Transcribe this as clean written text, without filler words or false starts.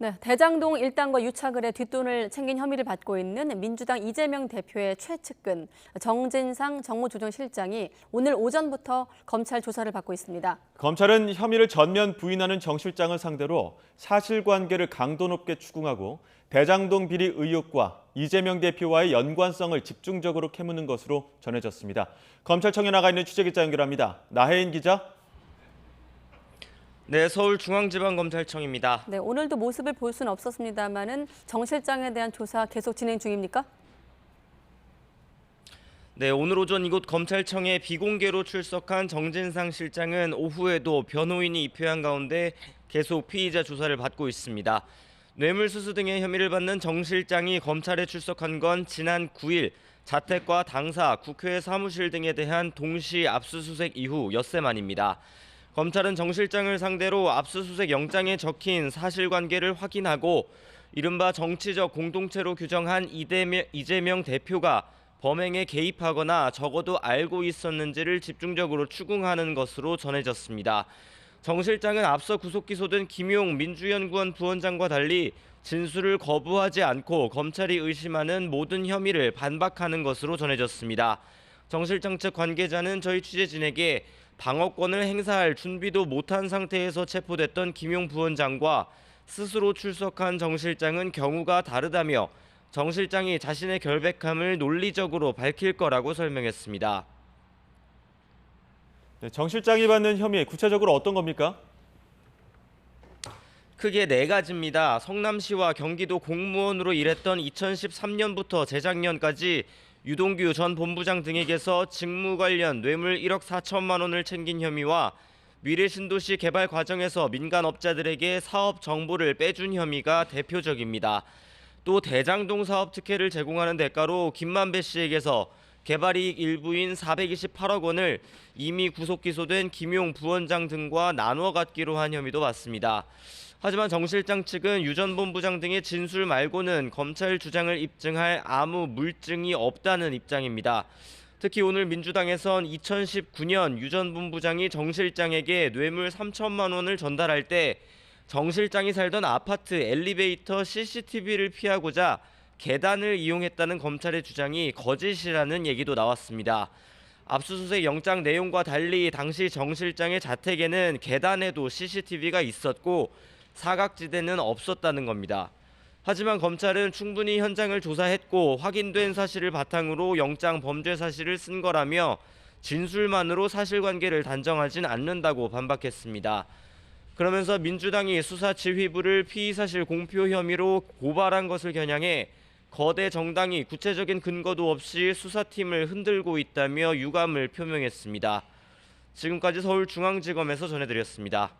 네, 대장동 일당과 유착을해 뒷돈을 챙긴 혐의를 받고 있는 민주당 이재명 대표의 최측근 정진상 정무조정실장이 오늘 오전부터 검찰 조사를 받고 있습니다. 검찰은 혐의를 전면 부인하는 정 실장을 상대로 사실관계를 강도 높게 추궁하고 대장동 비리 의혹과 이재명 대표와의 연관성을 집중적으로 캐묻는 것으로 전해졌습니다. 검찰청에 나가 있는 취재기자 연결합니다. 나혜인 기자. 네, 서울중앙지방검찰청입니다. 네, 오늘도 모습을 볼 수는 없었습니다만은 정 실장에 대한 조사 계속 진행 중입니까? 네, 오늘 오전 이곳 검찰청에 비공개로 출석한 정진상 실장은 오후에도 변호인이 입회한 가운데 계속 피의자 조사를 받고 있습니다. 뇌물수수 등의 혐의를 받는 정 실장이 검찰에 출석한 건 지난 9일 자택과 당사, 국회 사무실 등에 대한 동시 압수수색 이후 엿새 만입니다. 검찰은 정 실장을 상대로 압수수색 영장에 적힌 사실관계를 확인하고 이른바 정치적 공동체로 규정한 이재명 대표가 범행에 개입하거나 적어도 알고 있었는지를 집중적으로 추궁하는 것으로 전해졌습니다. 정 실장은 앞서 구속 기소된 김용 민주연구원 부원장과 달리 진술을 거부하지 않고 검찰이 의심하는 모든 혐의를 반박하는 것으로 전해졌습니다. 정 실장 측 관계자는 저희 취재진에게 방어권을 행사할 준비도 못한 상태에서 체포됐던 김용 부원장과 스스로 출석한 정 실장은 경우가 다르다며 정 실장이 자신의 결백함을 논리적으로 밝힐 거라고 설명했습니다. 네, 정 실장이 받는 혐의 구체적으로 어떤 겁니까? 크게 네 가지입니다. 성남시와 경기도 공무원으로 일했던 2013년부터 재작년까지 유동규 전 본부장 등에게서 직무 관련 뇌물 1억 4천만 원을 챙긴 혐의와 미래신도시 개발 과정에서 민간업자들에게 사업 정보를 빼준 혐의가 대표적입니다. 또 대장동 사업 특혜를 제공하는 대가로 김만배 씨에게서 개발이익 일부인 428억 원을 이미 구속 기소된 김용 부원장 등과 나눠 갖기로 한 혐의도 받습니다. 하지만 정 실장 측은 유 전 본부장 등의 진술 말고는 검찰 주장을 입증할 아무 물증이 없다는 입장입니다. 특히 오늘 민주당에선 2019년 유 전 본부장이 정 실장에게 뇌물 3천만 원을 전달할 때 정 실장이 살던 아파트 엘리베이터 CCTV를 피하고자 계단을 이용했다는 검찰의 주장이 거짓이라는 얘기도 나왔습니다. 압수수색 영장 내용과 달리 당시 정 실장의 자택에는 계단에도 CCTV가 있었고 사각지대는 없었다는 겁니다. 하지만 검찰은 충분히 현장을 조사했고 확인된 사실을 바탕으로 영장 범죄 사실을 쓴 거라며 진술만으로 사실관계를 단정하진 않는다고 반박했습니다. 그러면서 민주당이 수사지휘부를 피의사실 공표 혐의로 고발한 것을 겨냥해 거대 정당이 구체적인 근거도 없이 수사팀을 흔들고 있다며 유감을 표명했습니다. 지금까지 서울중앙지검에서 전해드렸습니다.